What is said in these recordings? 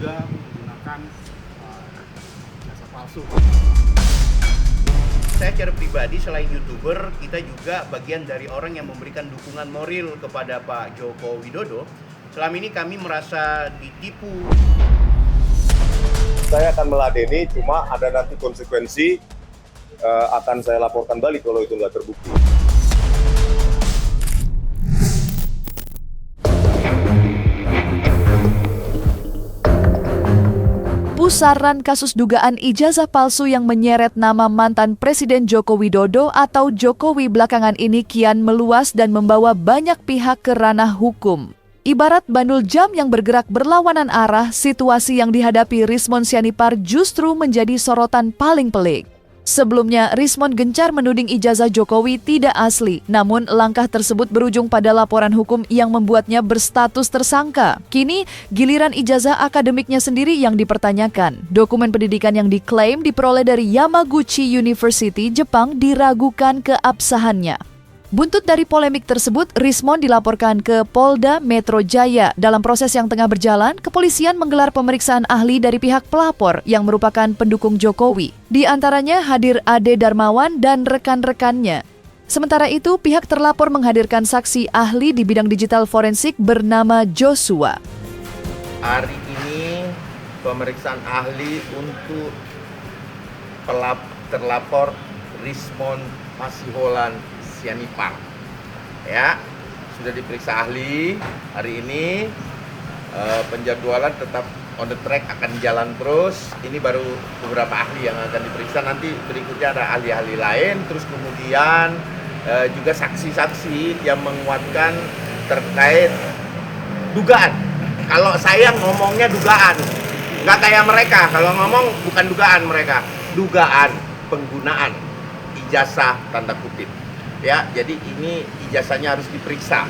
diduga menggunakan jasa palsu. Saya secara pribadi selain YouTuber, kita juga bagian dari orang yang memberikan dukungan moral kepada Pak Joko Widodo. Selama ini kami merasa ditipu. Saya akan meladeni, cuma ada nanti konsekuensi akan saya laporkan balik kalau itu nggak terbukti. Pusaran kasus dugaan ijazah palsu yang menyeret nama mantan Presiden Joko Widodo atau Jokowi belakangan ini kian meluas dan membawa banyak pihak ke ranah hukum. Ibarat bandul jam yang bergerak berlawanan arah, situasi yang dihadapi Rismon Sianipar justru menjadi sorotan paling pelik. Sebelumnya, Rismon gencar menuding ijazah Jokowi tidak asli, namun langkah tersebut berujung pada laporan hukum yang membuatnya berstatus tersangka. Kini, giliran ijazah akademiknya sendiri yang dipertanyakan. Dokumen pendidikan yang diklaim diperoleh dari Yamaguchi University, Jepang, diragukan keabsahannya. Buntut dari polemik tersebut, Rismon dilaporkan ke Polda Metro Jaya. Dalam proses yang tengah berjalan, kepolisian menggelar pemeriksaan ahli dari pihak pelapor yang merupakan pendukung Jokowi. Di antaranya hadir Ade Darmawan dan rekan-rekannya. Sementara itu, pihak terlapor menghadirkan saksi ahli di bidang digital forensik bernama Joshua. Hari ini pemeriksaan ahli untuk terlapor Rismon Pasiholan Sianipar, ya, sudah diperiksa ahli hari ini. Penjadwalan tetap on the track, akan jalan terus. Ini baru beberapa ahli yang akan diperiksa, nanti berikutnya ada ahli-ahli lain, terus kemudian juga saksi-saksi yang menguatkan terkait dugaan. Kalau saya ngomongnya dugaan, nggak kayak mereka. Kalau ngomong bukan dugaan mereka, dugaan penggunaan ijazah tanda kutip. Ya, jadi ini ijazahnya harus diperiksa.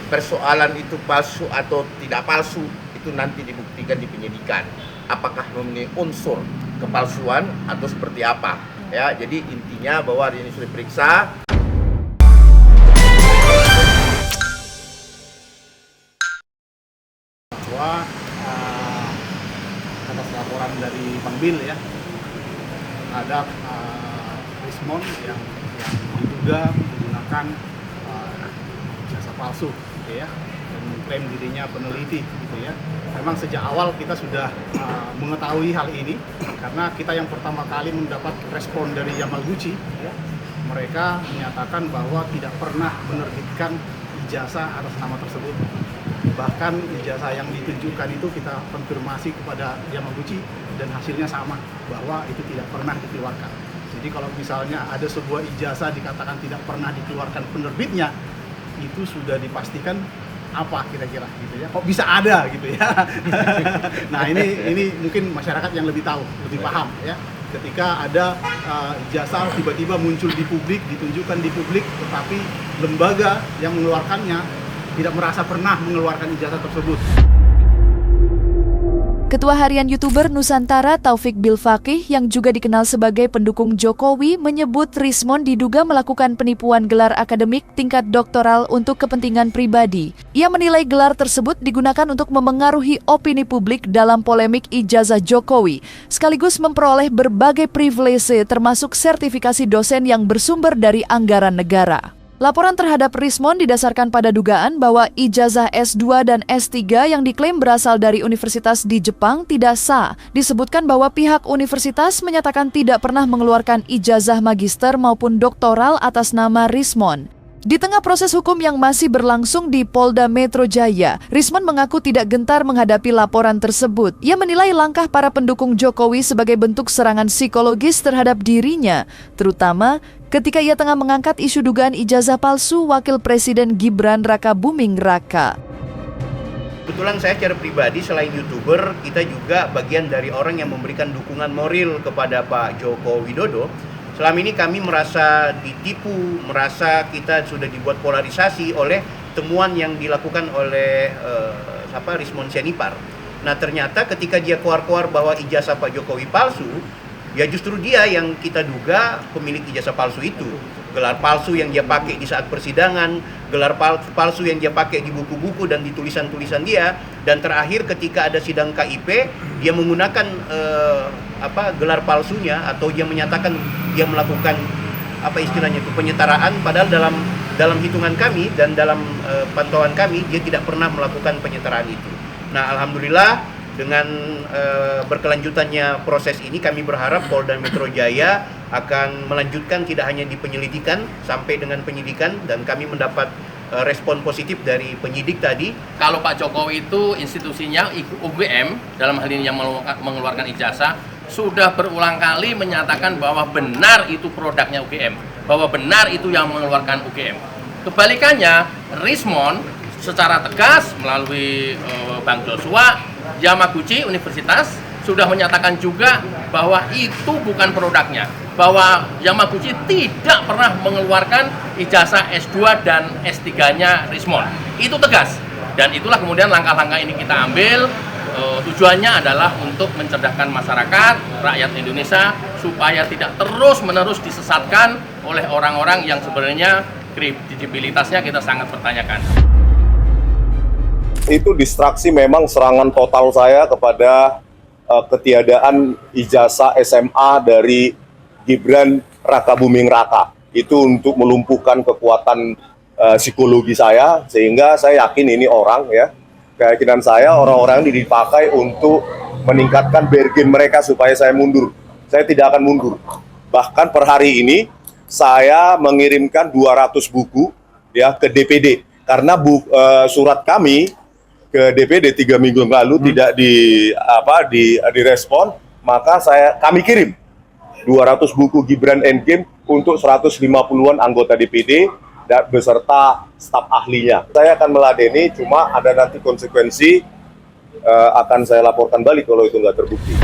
Persoalan itu palsu atau tidak palsu itu nanti dibuktikan di penyidikan. Apakah memenuhi unsur kepalsuan atau seperti apa? Ya, jadi intinya bahwa hari ini sudah diperiksa. Bahwa atas laporan dari Bang Bil ya, ada Rismon yang diduga menggunakan jasa palsu, gitu ya, dan mengklaim dirinya peneliti, gitu ya. Memang sejak awal kita sudah mengetahui hal ini karena kita yang pertama kali mendapat respon dari Yamaguchi, ya. Mereka menyatakan bahwa tidak pernah menerbitkan ijazah atas nama tersebut. Bahkan ijazah yang ditunjukkan itu kita konfirmasi kepada Yamaguchi dan hasilnya sama, bahwa itu tidak pernah dikeluarkan. Jadi kalau misalnya ada sebuah ijazah dikatakan tidak pernah dikeluarkan penerbitnya, itu sudah dipastikan apa kira-kira gitu ya. Kok bisa ada gitu ya. Nah, ini mungkin masyarakat yang lebih tahu, lebih paham ya. Ketika ada ijazah tiba-tiba muncul di publik, ditunjukkan di publik, tetapi lembaga yang mengeluarkannya tidak merasa pernah mengeluarkan ijazah tersebut. Ketua Harian YouTuber Nusantara Taufik Bilfaqih yang juga dikenal sebagai pendukung Jokowi menyebut Rismon diduga melakukan penipuan gelar akademik tingkat doktoral untuk kepentingan pribadi. Ia menilai gelar tersebut digunakan untuk memengaruhi opini publik dalam polemik ijazah Jokowi, sekaligus memperoleh berbagai privilege termasuk sertifikasi dosen yang bersumber dari anggaran negara. Laporan terhadap Rismon didasarkan pada dugaan bahwa ijazah S2 dan S3 yang diklaim berasal dari universitas di Jepang tidak sah. Disebutkan bahwa pihak universitas menyatakan tidak pernah mengeluarkan ijazah magister maupun doktoral atas nama Rismon. Di tengah proses hukum yang masih berlangsung di Polda Metro Jaya, Rismon mengaku tidak gentar menghadapi laporan tersebut. Ia menilai langkah para pendukung Jokowi sebagai bentuk serangan psikologis terhadap dirinya, terutama ketika ia tengah mengangkat isu dugaan ijazah palsu Wakil Presiden Gibran Rakabuming Raka. Kebetulan saya secara pribadi selain YouTuber, kita juga bagian dari orang yang memberikan dukungan moral kepada Pak Joko Widodo. Selama ini kami merasa ditipu, merasa kita sudah dibuat polarisasi oleh temuan yang dilakukan oleh Rismon Sianipar. Nah, ternyata ketika dia keluar-keluar bahwa ijazah Pak Jokowi palsu, ya justru dia yang kita duga pemilik ijazah palsu itu. Gelar palsu yang dia pakai di saat persidangan, gelar palsu yang dia pakai di buku-buku dan di tulisan-tulisan dia, Dan terakhir ketika ada sidang KIP, dia menggunakan gelar palsunya, atau dia menyatakan dia melakukan penyetaraan, padahal dalam hitungan kami dan dalam pantauan kami dia tidak pernah melakukan penyetaraan itu. Nah, alhamdulillah dengan berkelanjutannya proses ini, kami berharap Polda Metro Jaya akan melanjutkan tidak hanya di penyelidikan sampai dengan penyidikan, dan kami mendapat respon positif dari penyidik tadi. Kalau Pak Jokowi itu institusinya UGM, dalam hal ini yang mengeluarkan ijazah, sudah berulang kali menyatakan bahwa benar itu produknya UGM, bahwa benar itu yang mengeluarkan UGM. Kebalikannya, Rismon secara tegas melalui Bang Joshua, Yamaguchi Universitas sudah menyatakan juga bahwa itu bukan produknya, bahwa Yamaguchi tidak pernah mengeluarkan ijazah S2 dan S3-nya Rismon. Itu tegas, dan itulah kemudian langkah-langkah ini kita ambil. Tujuannya adalah untuk mencerdaskan masyarakat, rakyat Indonesia, supaya tidak terus-menerus disesatkan oleh orang-orang yang sebenarnya kredibilitasnya kita sangat pertanyakan. Itu distraksi, memang serangan total saya kepada ketiadaan ijazah SMA dari Gibran Rakabuming Raka. Itu untuk melumpuhkan kekuatan psikologi saya, sehingga saya yakin ini orang, ya, keyakinan saya orang-orang ini dipakai untuk meningkatkan bargain mereka supaya saya mundur. Saya tidak akan mundur. Bahkan per hari ini saya mengirimkan 200 buku, ya, ke DPD, karena surat kami ke DPD 3 minggu lalu tidak direspon, maka kami kirim 200 buku Gibran Endgame untuk 150-an anggota DPD dan beserta staf ahlinya. Saya akan meladeni, cuma ada nanti konsekuensi, akan saya laporkan balik kalau itu nggak terbukti.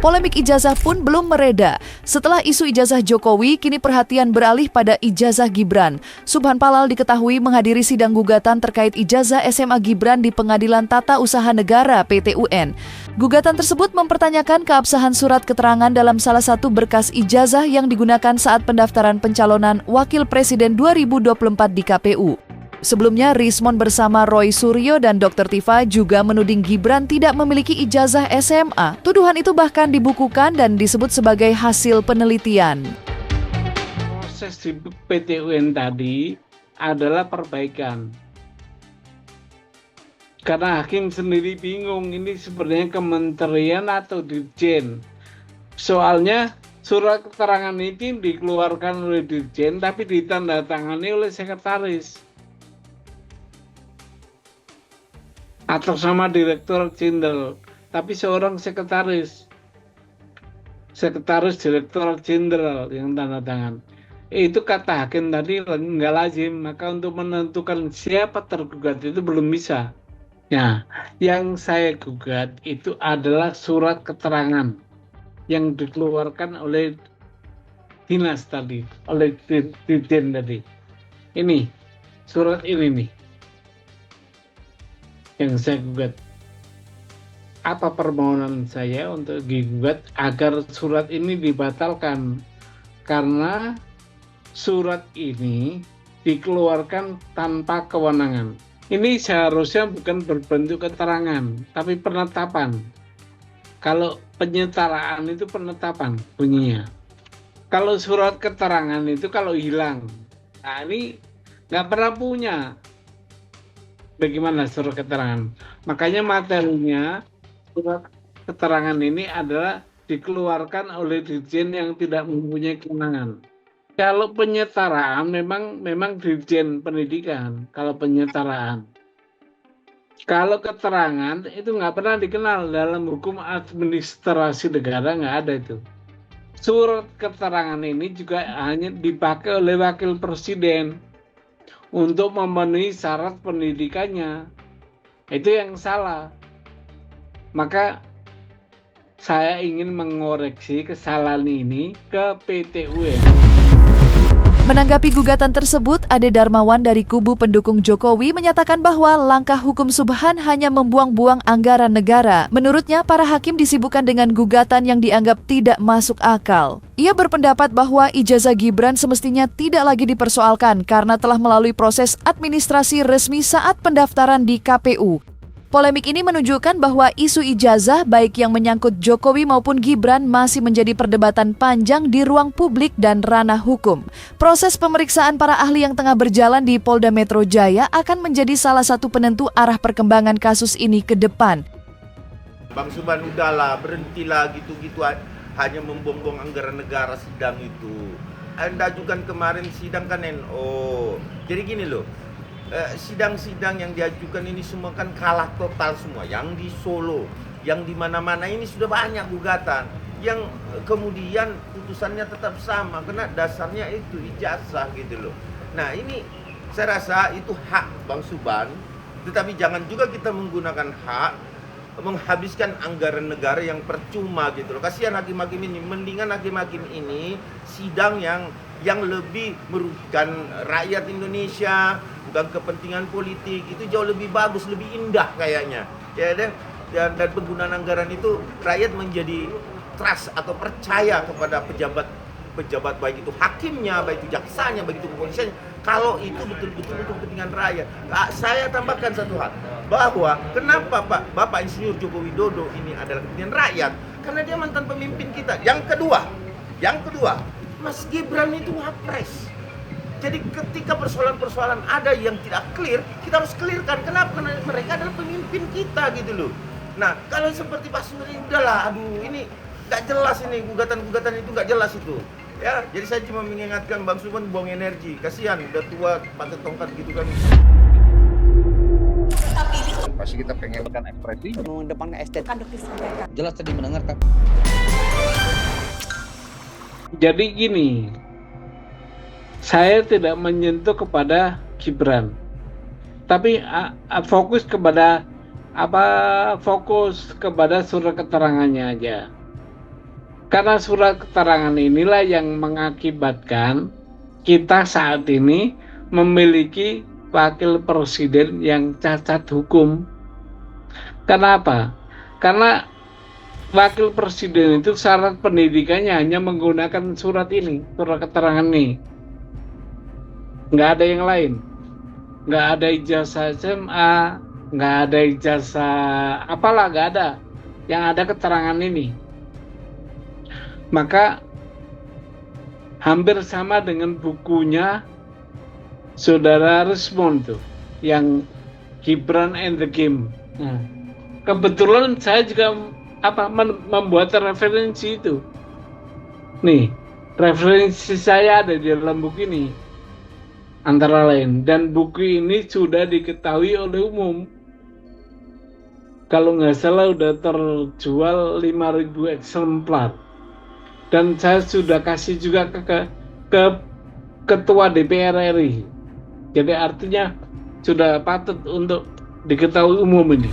Polemik ijazah pun belum mereda. Setelah isu ijazah Jokowi, kini perhatian beralih pada ijazah Gibran. Subhan Palal diketahui menghadiri sidang gugatan terkait ijazah SMA Gibran di Pengadilan Tata Usaha Negara (PT-UN). Gugatan tersebut mempertanyakan keabsahan surat keterangan dalam salah satu berkas ijazah yang digunakan saat pendaftaran pencalonan Wakil Presiden 2024 di KPU. Sebelumnya, Rismon bersama Roy Suryo dan Dr. Tifa juga menuding Gibran tidak memiliki ijazah SMA. Tuduhan itu bahkan dibukukan dan disebut sebagai hasil penelitian. Proses di PT-UN tadi adalah perbaikan. Karena hakim sendiri bingung, ini sebenarnya kementerian atau dirjen. Soalnya surat keterangan ini dikeluarkan oleh dirjen tapi ditandatangani oleh sekretaris atau sama direktur jenderal, tapi seorang sekretaris direktur jenderal yang tanda tangan. Itu kata hakim tadi nggak lazim, maka untuk menentukan siapa tergugat itu belum bisa. Nah, yang saya gugat itu adalah surat keterangan yang dikeluarkan oleh dinas tadi, oleh dirjen tadi. Ini surat ini nih yang saya gugat. Apa permohonan saya untuk digugat agar surat ini dibatalkan, karena surat ini dikeluarkan tanpa kewenangan. Ini seharusnya bukan berbentuk keterangan, tapi penetapan. Kalau penyetaraan itu penetapan bunyinya. Kalau surat keterangan itu kalau hilang, nah ini nggak pernah punya. Bagaimana surat keterangan? Makanya materinya surat keterangan ini adalah dikeluarkan oleh dirjen yang tidak mempunyai kewenangan. Kalau penyetaraan memang dirjen pendidikan. Kalau penyetaraan, kalau keterangan itu nggak pernah dikenal dalam hukum administrasi negara, nggak ada itu. Surat keterangan ini juga hanya dipakai oleh wakil presiden untuk memenuhi syarat pendidikannya. Itu yang salah. Maka saya ingin mengoreksi kesalahan ini ke PT-UN. Menanggapi gugatan tersebut, Ade Darmawan dari kubu pendukung Jokowi menyatakan bahwa langkah hukum Subhan hanya membuang-buang anggaran negara. Menurutnya, para hakim disibukkan dengan gugatan yang dianggap tidak masuk akal. Ia berpendapat bahwa ijazah Gibran semestinya tidak lagi dipersoalkan karena telah melalui proses administrasi resmi saat pendaftaran di KPU. Polemik ini menunjukkan bahwa isu ijazah baik yang menyangkut Jokowi maupun Gibran masih menjadi perdebatan panjang di ruang publik dan ranah hukum. Proses pemeriksaan para ahli yang tengah berjalan di Polda Metro Jaya akan menjadi salah satu penentu arah perkembangan kasus ini ke depan. Bang Subhan, udahlah, berhentilah gitu-gitu hanya membuang-buang anggaran negara sidang itu. Anda ajukan kemarin sidang kan NO. Jadi gini loh, sidang-sidang yang diajukan ini semua kan kalah total semua. Yang di Solo, yang di mana-mana ini sudah banyak gugatan. Yang kemudian putusannya tetap sama, karena dasarnya itu ijazah gitu loh. Nah ini saya rasa itu hak Bang Subhan, tetapi jangan juga kita menggunakan hak menghabiskan anggaran negara yang percuma gitu loh. Kasihan hakim-hakim ini, mendingan hakim-hakim ini sidang yang lebih merugikan rakyat Indonesia, bukan kepentingan politik, itu jauh lebih bagus, lebih indah kayaknya. Ya dan penggunaan anggaran itu rakyat menjadi trust atau percaya kepada pejabat baik itu hakimnya, baik itu jaksanya, baik itu kepolisiannya, kalau itu betul-betul untuk kepentingan rakyat. Saya tambahkan satu hal, bahwa kenapa Bapak Insinyur Joko Widodo ini adalah kepentingan rakyat, karena dia mantan pemimpin kita. Yang kedua, Mas Gibran itu wapres. Jadi ketika persoalan-persoalan ada yang tidak clear, kita harus clearkan. Kenapa? Karena mereka adalah pemimpin kita gitu loh. Nah, kalau seperti Pak Surya, udahlah, aduh ini nggak jelas ini, gugatan-gugatan itu nggak jelas itu. Ya, jadi saya cuma mengingatkan Bang Subhan buang energi, kasihan udah tua pakai tongkat gitu kan. Pasti kita pengen kan ekspresi mengedepankan estetika kan disampaikan. jelas tadi mendengarkan. Jadi gini, saya tidak menyentuh kepada Gibran, tapi fokus kepada surat keterangannya aja. Karena surat keterangan inilah yang mengakibatkan kita saat ini memiliki wakil presiden yang cacat hukum. Kenapa? Karena wakil presiden itu syarat pendidikannya hanya menggunakan surat ini, surat keterangan ini. Nggak ada yang lain. Nggak ada ijazah SMA, nggak ada ijazah apalah, nggak ada. Yang ada keterangan ini. Maka hampir sama dengan bukunya Saudara Rismond tuh, yang Gibran and the Game. Nah, kebetulan saya juga membuat referensi itu. Nih, referensi saya ada di dalam buku ini, antara lain. Dan buku ini sudah diketahui oleh umum. Kalau nggak salah udah terjual 5.000 eksemplar. Dan saya sudah kasih juga ke Ketua DPR RI. Jadi artinya sudah patut untuk diketahui umum ini.